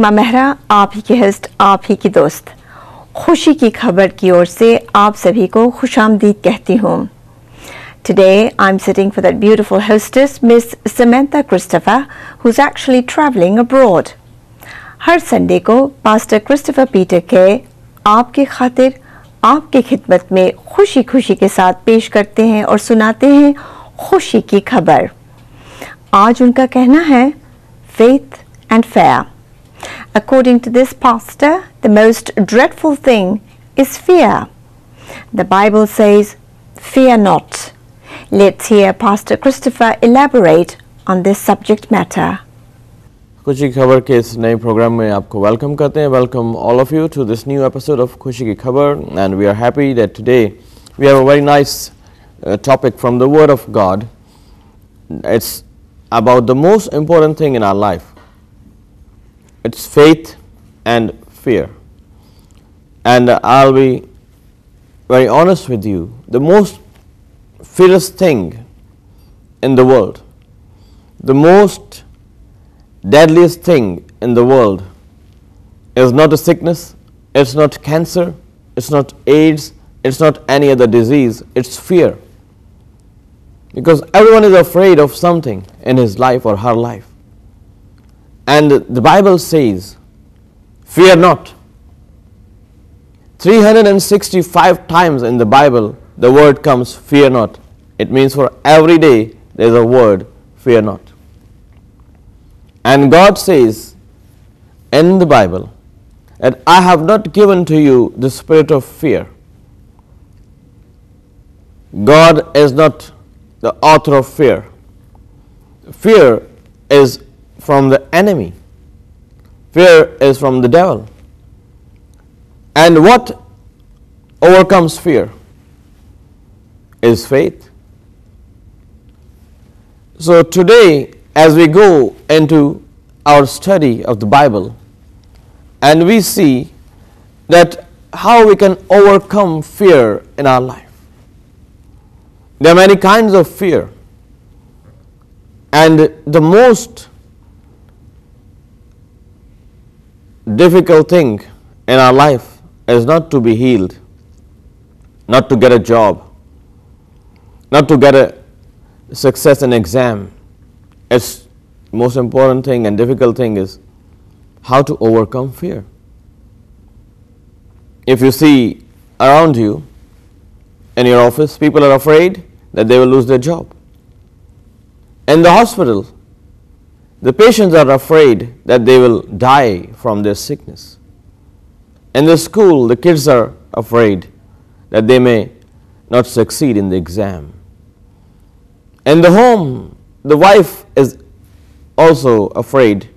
सीमा मेहरा, आप ही की होस्ट, आप ही की दोस्त, खुशी की खबर की ओर से आप सभी को खुशामदीद कहती हूँ। Today I'm sitting for that beautiful hostess, Miss Samantha Christopher, who's actually traveling abroad. Her Sunday को पास्टर क्रिस्टोफर पीटर के आपके खातिर आपके खिदमत में खुशी खुशी के साथ पेश करते हैं और सुनाते हैं खुशी की खबर। आज उनका कहना है faith and fear. According to this pastor, the most dreadful thing is fear. The Bible says, fear not. Let's hear Pastor Christopher elaborate on this subject matter. खुशी की खबर के इस नए प्रोग्राम में आपको वेलकम करते हैं. Welcome all of you to this new episode of खुशी की खबर, and we are happy that today we have a very nice topic from the Word of God. It's about the most important thing in our life. It's faith and fear. And I'll be very honest with you. The most fearless thing in the world, the most deadliest thing in the world is not a sickness, it's not cancer, it's not AIDS, it's not any other disease, it's fear. Because everyone is afraid of something in his life or her life. And the Bible says, fear not. 365 times in the Bible, the word comes, fear not. It means for every day, there is a word, fear not. And God says in the Bible that I have not given to you the spirit of fear. God is not the author of fear. Fear is from the enemy. Fear is from the devil. And what overcomes fear is faith. So today, as we go into our study of the Bible, and we see that how we can overcome fear in our life. There are many kinds of fear, and the most difficult thing in our life is not to be healed, not to get a job, not to get a success in exam. It's most important thing and difficult thing is how to overcome fear. If you see around you in your office, people are afraid that they will lose their job. In the hospital, the patients are afraid that they will die from their sickness. In the school, the kids are afraid that they may not succeed in the exam. In the home, the wife is also afraid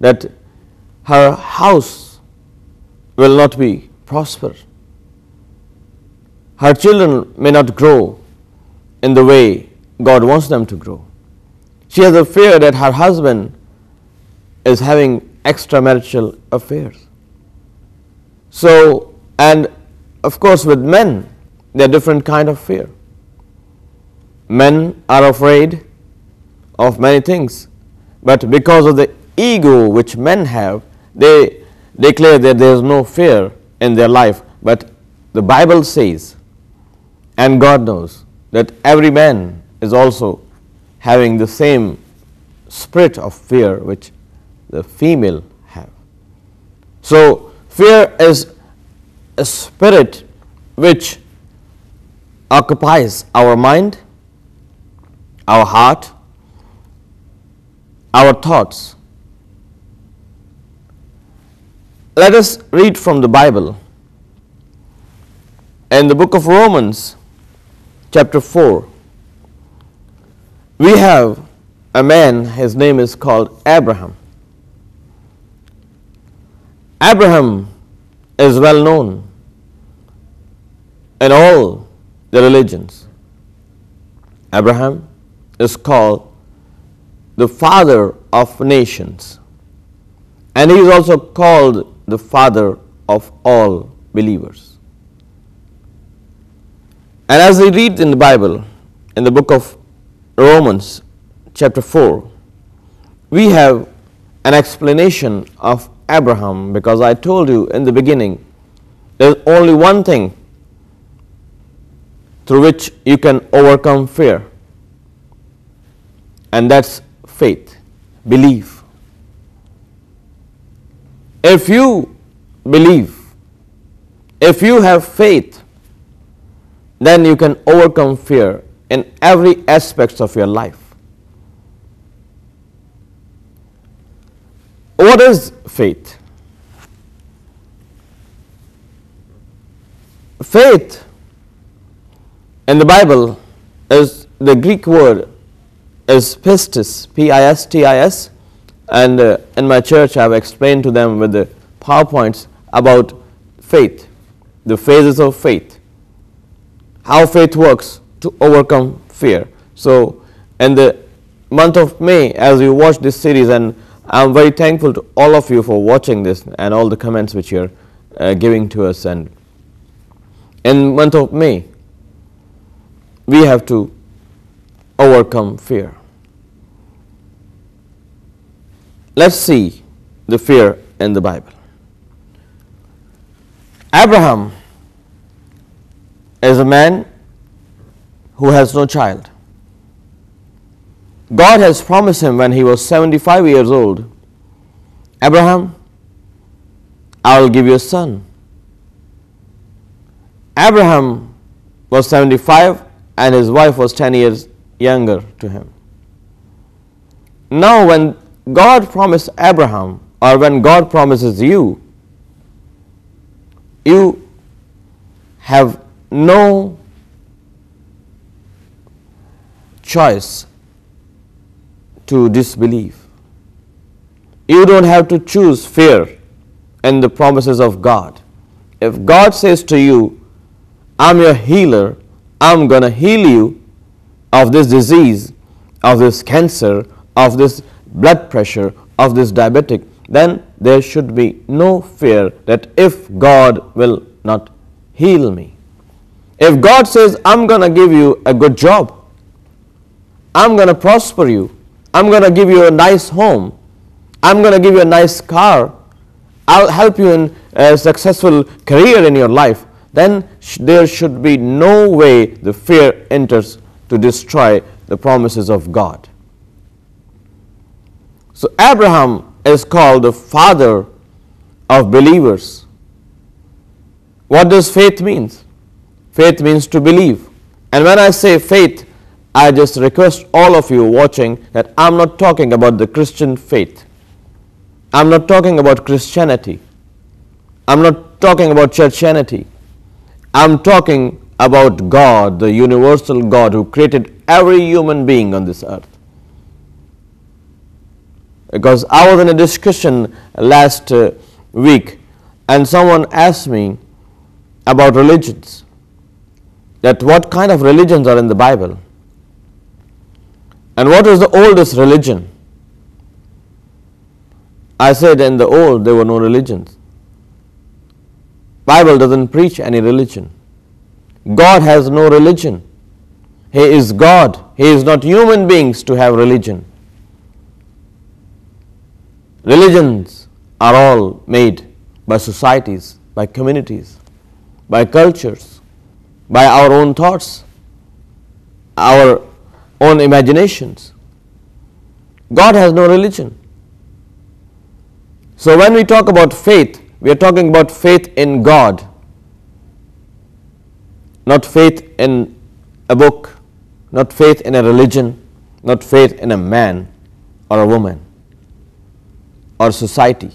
that her house will not be prosperous. Her children may not grow in the way God wants them to grow. She has a fear that her husband is having extramarital affairs. So, and of course with men, there are different kind of fear. Men are afraid of many things, but because of the ego which men have, they declare that there is no fear in their life. But the Bible says, and God knows, that every man is also having the same spirit of fear which the female have. So fear is a spirit which occupies our mind, our heart, our thoughts. Let us read from the Bible. In the book of Romans, chapter 4, we have a man, his name is called Abraham. Abraham is well known in all the religions. Abraham is called the father of nations, and he is also called the father of all believers. And as we read in the Bible, in the book of Romans chapter 4, we have an explanation of Abraham, because I told you in the beginning, there is only one thing through which you can overcome fear, and that's faith, belief. If you believe, if you have faith, then you can overcome fear in every aspect of your life. What is faith? Faith in the Bible is, the Greek word is pistis, P-I-S-T-I-S, and in my church I have explained to them with the PowerPoints about faith, the phases of faith, how faith works to overcome fear. So in the month of May, as you watch this series, and I'm very thankful to all of you for watching this and all the comments which you're giving to us, and in month of May, we have to overcome fear. Let's see the fear in the Bible. Abraham is a man who has no child. God has promised him when he was 75 years old, Abraham, I will give you a son. Abraham was 75 and his wife was 10 years younger to him. Now when God promised Abraham, or when God promises you, you have no choice to disbelieve. You don't have to choose fear in the promises of God. If God says to you, I'm your healer, I'm going to heal you of this disease, of this cancer, of this blood pressure, of this diabetic, then there should be no fear that if God will not heal me. If God says, I'm going to give you a good job, I'm going to prosper you, I'm going to give you a nice home, I'm going to give you a nice car, I'll help you in a successful career in your life, then there should be no way the fear enters to destroy the promises of God. So Abraham is called the father of believers. What does faith mean? Faith means to believe. And when I say faith, I just request all of you watching that I'm not talking about the Christian faith. I'm not talking about Christianity. I'm not talking about churchianity. I'm talking about God, the universal God who created every human being on this earth. Because I was in a discussion last week and someone asked me about religions, that what kind of religions are in the Bible, and what is the oldest religion. I said in the old there were no religions. Bible doesn't preach any religion. God has no religion. He is God. He is not human beings to have religion. Religions are all made by societies, by communities, by cultures, by our own thoughts, our own imaginations. God has no religion. So when we talk about faith, we are talking about faith in God, not faith in a book, not faith in a religion, not faith in a man or a woman or a society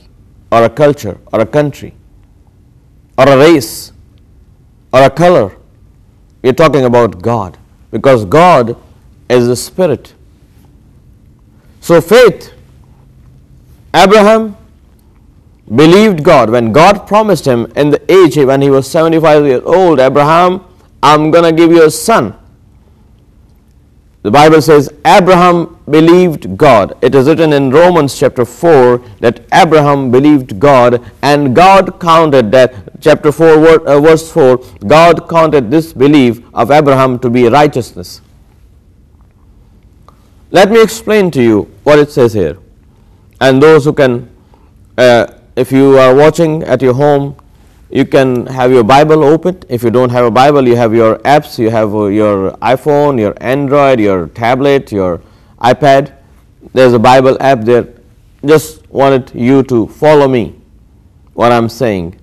or a culture or a country or a race or a color. We are talking about God, because God is the Spirit. So faith, Abraham believed God. When God promised him in the age when he was 75 years old, Abraham, I'm going to give you a son. The Bible says Abraham believed God. It is written in Romans chapter 4 that Abraham believed God, and God counted that, chapter 4 verse 4, God counted this belief of Abraham to be righteousness. Let me explain to you what it says here. And those who can, if you are watching at your home, you can have your Bible open. If you don't have a Bible, you have your apps, you have your iPhone, your Android, your tablet, your iPad. There's a Bible app there. Just wanted you to follow me, what I'm saying,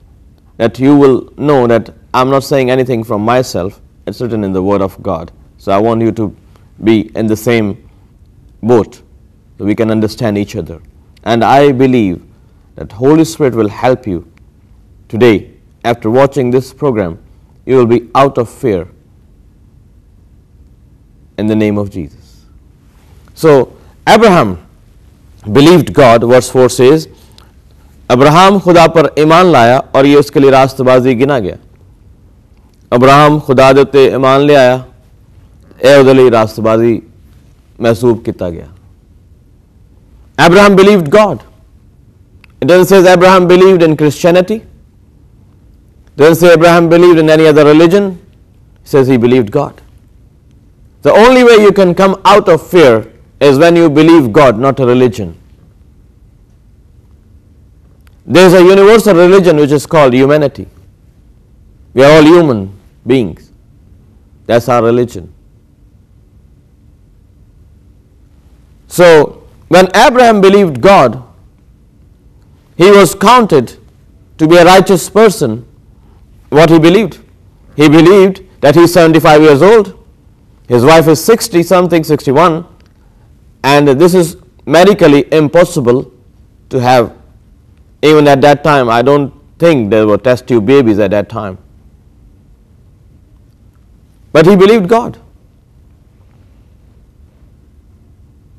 that you will know that I'm not saying anything from myself. It's written in the Word of God. So I want you to be in the same boat so we can understand each other. And I believe that Holy Spirit will help you today. After watching this program, you will be out of fear in the name of Jesus. So Abraham believed God, verse 4 says, Abraham खुदा पर ईमान लाया और ये उसके लिए रास्तबाजी गिना गया. Abraham खुदा दे उत्ते ईमान ले आया, ਇਹ ਉਹਦੇ ਲਈ ਰਾਸਤਬਾਜ਼ੀ ਮਹਿਸੂਬ ਕੀਤਾ ਗਿਆ. Abraham believed God. It doesn't say Abraham believed in Christianity. It doesn't say Abraham believed in any other religion. It says he believed God. The only way you can come out of fear is when you believe God, not a religion. There is a universal religion which is called humanity. We are all human beings. That's our religion. So, when Abraham believed God, he was counted to be a righteous person. What he believed? He believed that he is 75 years old, his wife is 60 something, 61, and this is medically impossible to have. Even at that time, I don't think there were test tube babies at that time. But he believed God.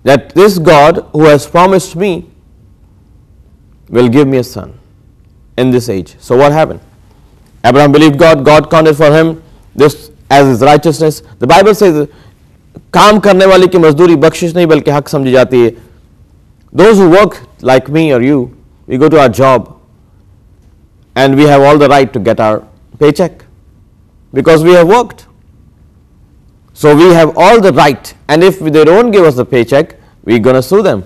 That this God who has promised me will give me a son in this age. So what happened? Abraham believed God, God counted for him this as his righteousness. The Bible says, काम करने वाले की मजदूरी बख्शिश नहीं बल्कि हक समझी जाती है. Those who work like me or you, we go to our job and we have all the right to get our paycheck because we have worked. So we have all the right, and if they don't give us the paycheck, we're going to sue them.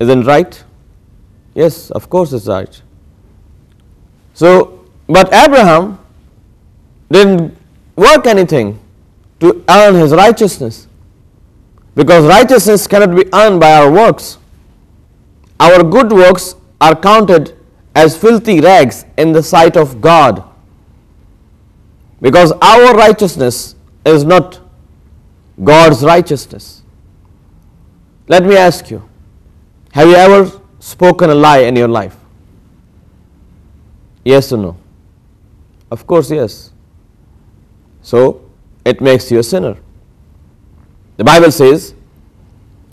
Isn't it right? Yes, of course it's right. So, but Abraham didn't work anything to earn his righteousness, because righteousness cannot be earned by our works. Our good works are counted as filthy rags in the sight of God, because our righteousness is not God's righteousness. Let me ask you, have you ever spoken a lie in your life? Yes or no? Of course, yes. So, it makes you a sinner. The Bible says,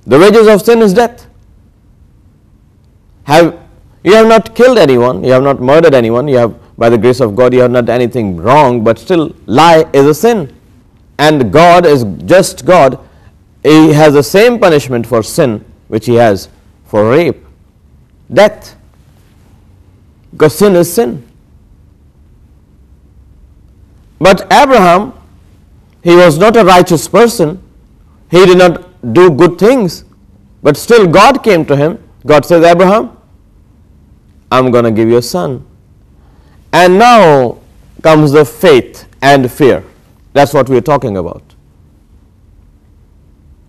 the wages of sin is death. You have not killed anyone, you have not murdered anyone, you have, by the grace of God, you have not done anything wrong, but still, lie is a sin. And God is just God. He has the same punishment for sin which He has for rape, death. Because sin is sin. But Abraham, he was not a righteous person. He did not do good things. But still God came to him. God says, Abraham, I'm going to give you a son. And now comes the faith and fear. That's what we're talking about.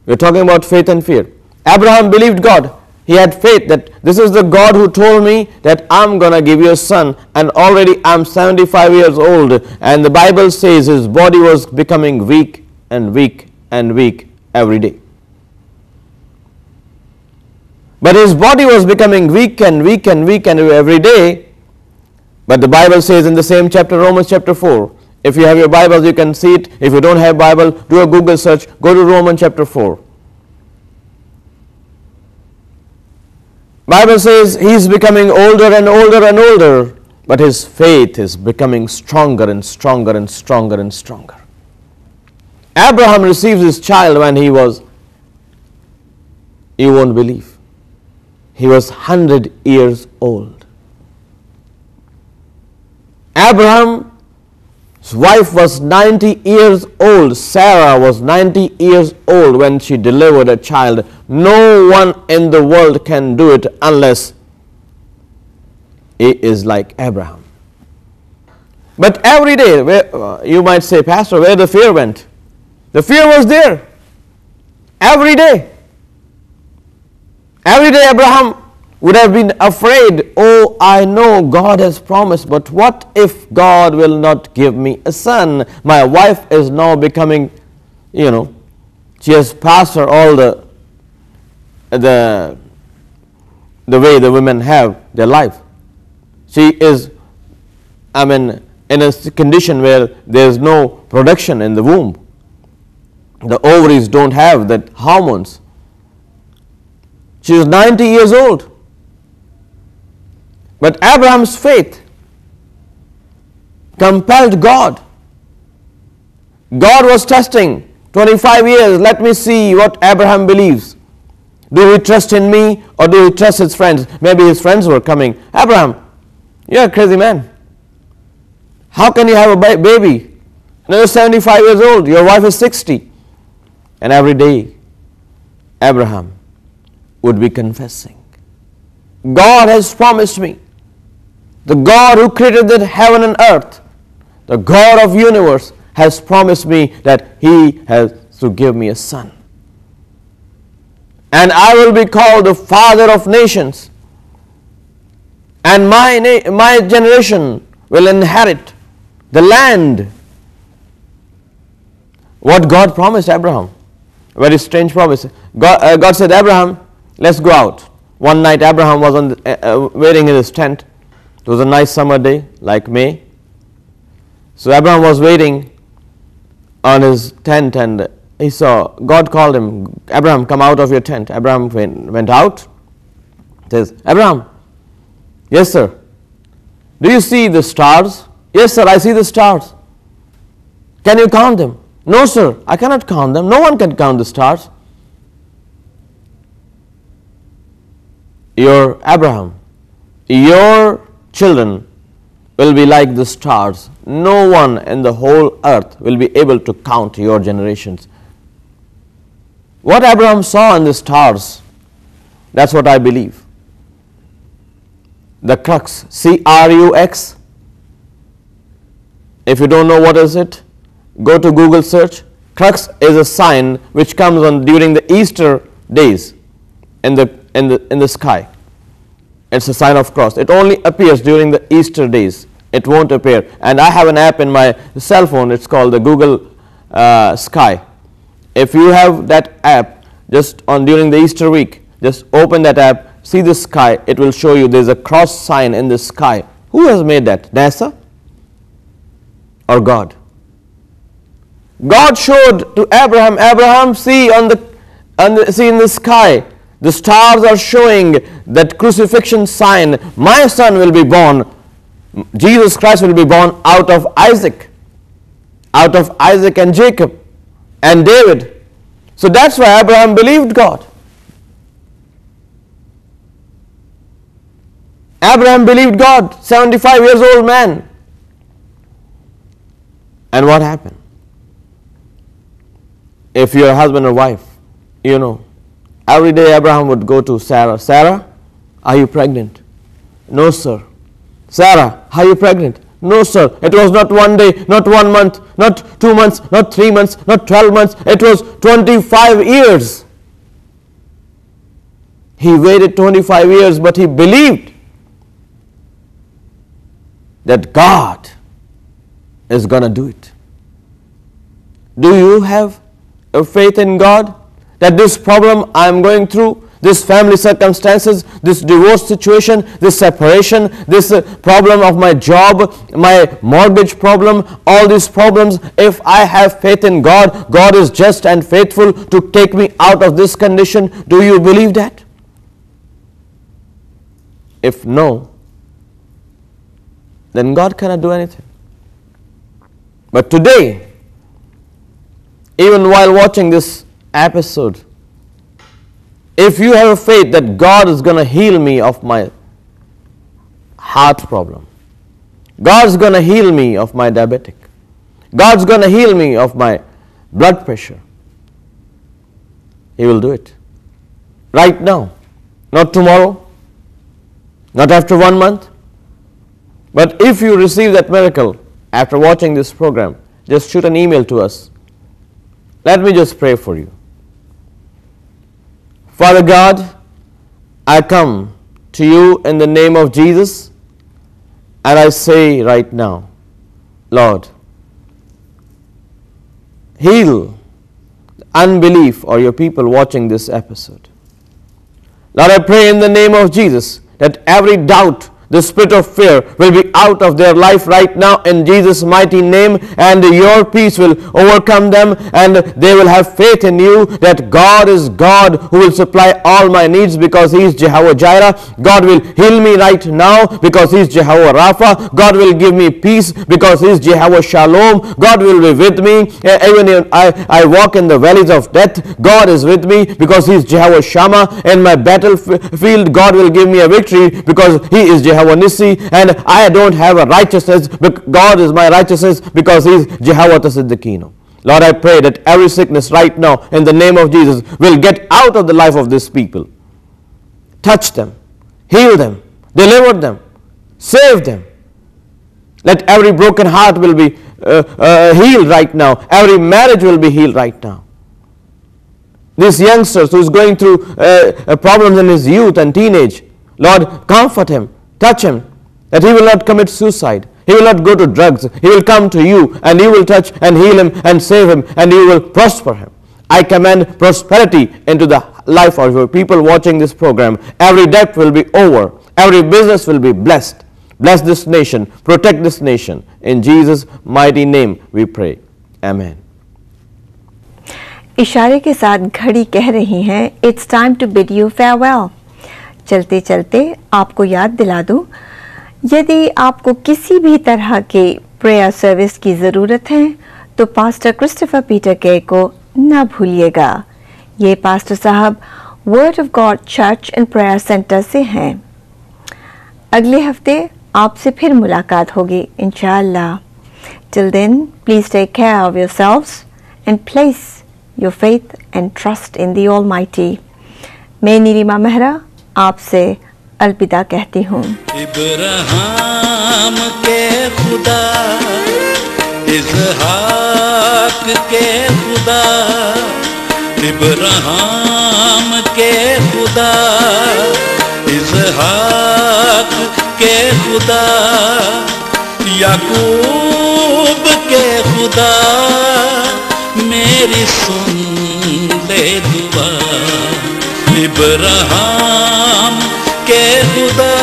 We're talking about faith and fear. Abraham believed God. He had faith that this is the God who told me that I'm going to give you a son, and already I'm 75 years old, and the Bible says his body was becoming weak and weak and weak every day. But his body was becoming weak and weak and weak and every day. But the Bible says in the same chapter, Romans chapter 4, if you have your Bibles, you can see it. If you don't have Bible, do a Google search, go to Romans chapter 4. Bible says he's becoming older and older and older, but his faith is becoming stronger and stronger and stronger and stronger. Abraham receives his child when he was, you won't believe, he was 100 years old. Abraham's wife was 90 years old. Sarah was 90 years old when she delivered a child No one in the world can do it unless he is like Abraham. But every day, you might say, Pastor, where the fear went? The fear was there. Every day. Every day Abraham would have been afraid. Oh, I know God has promised, but what if God will not give me a son? My wife is now becoming, she has passed her all the way the women have their life. She is, in a condition where there is no production in the womb. The ovaries don't have that hormones. She is 90 years old. But Abraham's faith compelled God. God was testing 25 years. Let me see what Abraham believes. Do he trust in me or do he trust his friends? Maybe his friends were coming. Abraham, you're a crazy man. How can you have a baby? You're 75 years old. Your wife is 60. And every day, Abraham would be confessing, God has promised me. The God who created the heaven and earth, the God of universe, has promised me that He has to give me a son. And I will be called the father of nations. And my generation will inherit the land. What God promised Abraham. A very strange promise. God said, Abraham, let's go out. One night Abraham was waiting in his tent. It was a nice summer day, like May. So Abraham was waiting on his tent, and he saw, God called him, Abraham, come out of your tent. Abraham went out. Says, Abraham, yes sir. Do you see the stars? Yes sir, I see the stars. Can you count them? No sir, I cannot count them. No one can count the stars. Abraham, your children will be like the stars. No one in the whole earth will be able to count your generations. What Abraham saw in the stars, that's what I believe. The crux, C-R-U-X. If you don't know what is it, go to Google search. Crux is a sign which comes on during the Easter days in the sky. It's a sign of cross. It only appears during the Easter days. It won't appear. And I have an app in my cell phone. It's called the Google Sky. If you have that app, just during the Easter week, just open that app, see the sky. It will show you there's a cross sign in the sky. Who has made that? NASA or God? God showed to Abraham, Abraham, see in the sky, the stars are showing that crucifixion sign. My son will be born. Jesus Christ will be born out of Isaac and Jacob and David. So that's why Abraham believed God. Abraham believed God, 75 years old man. And what happened? If you're a husband or wife, every day Abraham would go to Sarah. Sarah, are you pregnant? No, sir. Sarah, are you pregnant? No, sir. It was not one day, not 1 month, not 2 months, not 3 months, not 12 months. It was 25 years. He waited 25 years, but he believed that God is going to do it. Do you have a faith in God that this problem I am going through, this family circumstances, this divorce situation, this separation, this problem of my job, my mortgage problem, all these problems, if I have faith in God, God is just and faithful to take me out of this condition? Do you believe that? If no, then God cannot do anything. But today, even while watching this episode, if you have a faith that God is going to heal me of my heart problem, God's going to heal me of my diabetic, God's going to heal me of my blood pressure, He will do it. right now, not tomorrow, not after 1 month. But if you receive that miracle after watching this program, just shoot an email to us. Let me just pray for you. Father God, I come to you in the name of Jesus, and I say right now, Lord, heal unbelief or your people watching this episode. Lord, I pray in the name of Jesus that every doubt, the spirit of fear will be out of their life right now in Jesus' mighty name, and your peace will overcome them, and they will have faith in you that God is God who will supply all my needs because He is Jehovah Jireh. God will heal me right now because He is Jehovah Rapha. God will give me peace because He is Jehovah Shalom. God will be with me even if I walk in the valleys of death. God is with me because He is Jehovah Shammah. In my battlefield, God will give me a victory because He is Jehovah Nissi, and I don't have a righteousness, but God is my righteousness because He is Jehovah Tsiddiqino. Lord, I pray that every sickness right now in the name of Jesus will get out of the life of these people. Touch them, heal them, deliver them, save them. Let every broken heart will be healed right now. Every marriage will be healed right now. This youngster who is going through problems in his youth and teenage, Lord, comfort him. Touch him, that he will not commit suicide. He will not go to drugs. He will come to you, and you will touch and heal him and save him, and you will prosper him. I command prosperity into the life of your people watching this program. Every debt will be over. Every business will be blessed. Bless this nation. Protect this nation. In Jesus' mighty name we pray. Amen. इशारे के साथ घड़ी कह रही है, It's time to bid you farewell. चलते चलते आपको याद दिला दूं, यदि आपको किसी भी तरह के प्रेयर सर्विस की ज़रूरत है तो पास्टर क्रिस्टोफर पीटर के को ना भूलिएगा। ये पास्टर साहब Word of God Church and Prayer Centre से हैं। अगले हफ्ते आपसे फिर मुलाकात होगी इंशाअल्लाह। Till then please take care of yourselves and place your faith and trust in the Almighty. मैं नीलिमा मेहरा आपसे अलविदा कहती हूँ। इब्राहिम के खुदा, इसहाक के खुदा, इब्राहिम के खुदा, इसहाक के खुदा, याकूब के खुदा, मेरी सुन ले दुआ। इब्राहिम के खुदा,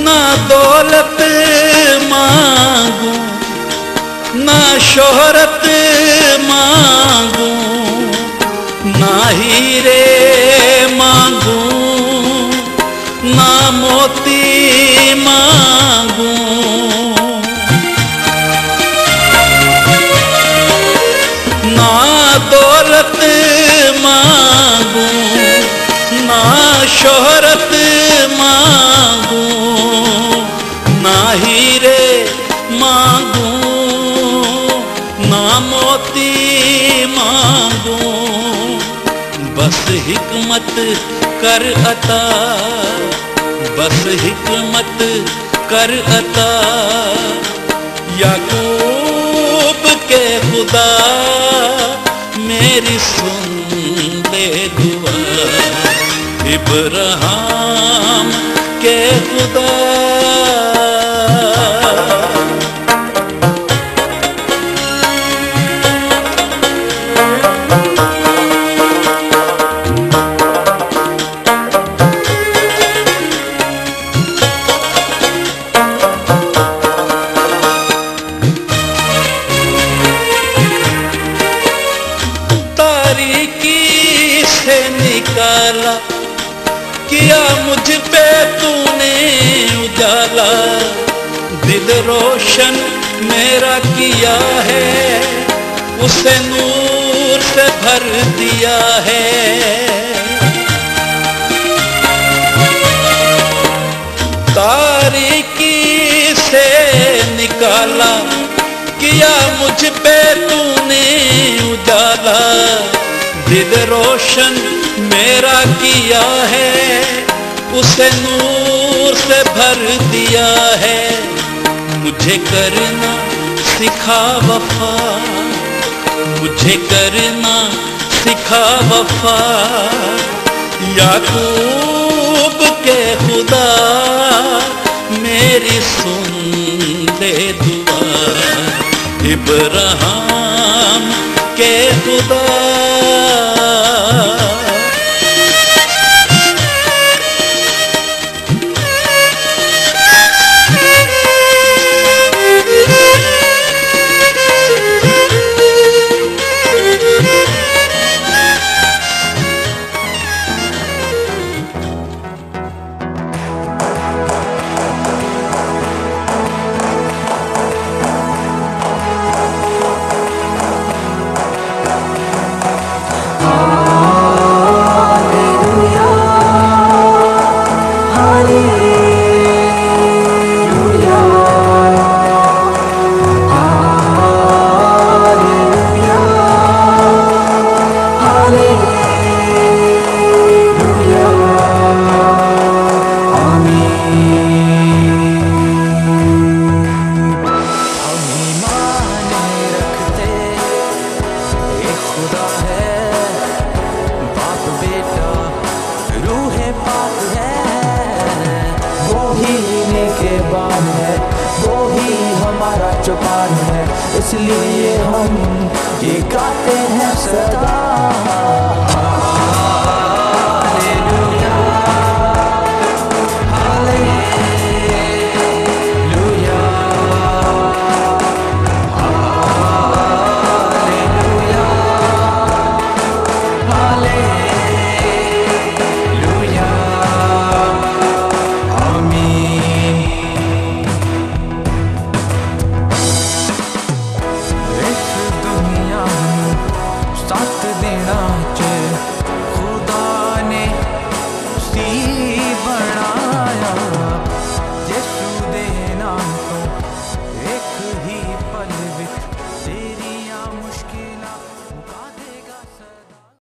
ना दौलत मांगू, ना शोहरत मांगू, ना हीरे मांगू, ना मोती मांगू, ना दौलत मांगू, ना शोहरत मांगू, ना हीरे मांगू, ना मोती मांगू, बस हिकमत कर अता, बस हिकमत कर अता। याकूब के खुदा, मेरी सुन ले दुआ। इब्राहिम के खुदा, किया मुझ पे तूने उजाला, दिल रोशन मेरा किया है, उसे नूर से भर दिया है। तारीकी से निकाला, किया मुझ पे तूने उजाला। दिल रोशन मेरा किया है, उसे नूर से भर दिया है। मुझे करना सिखा वफा, मुझे करना सिखा वफा। याकूब के खुदा मेरी सुन ले दुआ, इब्राहिम के खुदा। इसलिए हम ये गाते हैं सदा।